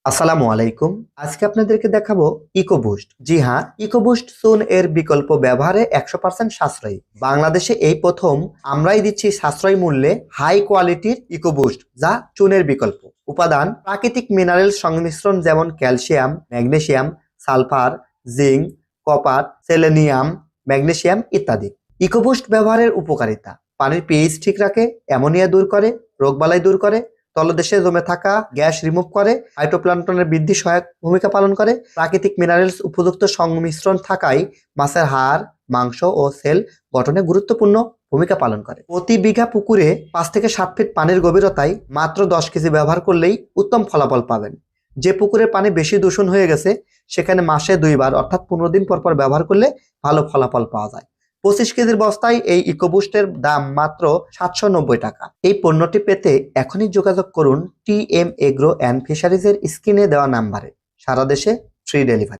আসসালামু আলাইকুম। আজকে আপনাদেরকে দেখাবো ইকোবুস্ট। জি হ্যাঁ, ইকোবুস্ট চুন এর বিকল্প ব্যবহারে 100% সাশ্রয়ী। বাংলাদেশে এই প্রথম আমরাই দিচ্ছি সাশ্রয়ী মূল্যে হাই কোয়ালিটির ইকোবুস্ট, যা চুনের বিকল্প। উপাদান: প্রাকৃতিক মিনারেল সংমিশ্রণ যেমন calcium, magnesium, sulphur, zinc, copper, selenium, magnesium ইত্যাদি। ইকোবুস্ট ব্যবহারের উপকারিতা: পানির পিএইচ ঠিক রাখে, অ্যামোনিয়া দূর করে, রোগবালাই দূর করে, তলদেশে জমে থাকা গ্যাস রিমুভ করে, ফাইটোপ্ল্যাঙ্কটনের বৃদ্ধি সহায়ক ভূমিকা পালন করে। প্রাকৃতিক মিনারেলস উপযুক্ত সংমিশ্রণ থাকায় মাছের হাড়, মাংস ও সেল গঠনে গুরুত্বপূর্ণ ভূমিকা পালন করে। প্রতি বিঘা পুকুরে 5 থেকে 7 ফিট পানির গভীরতায় মাত্র 10 কেজি ব্যবহার করলেই উত্তম ফলাফল পাবেন। যে পুকুরে পানি বেশি দূষণ হয়ে গেছে সেখানে মাসে 2 বার অর্থাৎ 15 দিন পর পর ব্যবহার করলে ভালো ফলাফল পাওয়া যায়। 25 কেজির বস্তায় এই ইকোবুস্টের দাম মাত্র 790 টাকা। এই পণ্যটি পেতে এখনই যোগাযোগ করুন TM এগ্রো অ্যান্ড ফিশারিজের স্ক্রিনে দেওয়া নাম্বারে। সারা দেশে ফ্রি ডেলিভারি।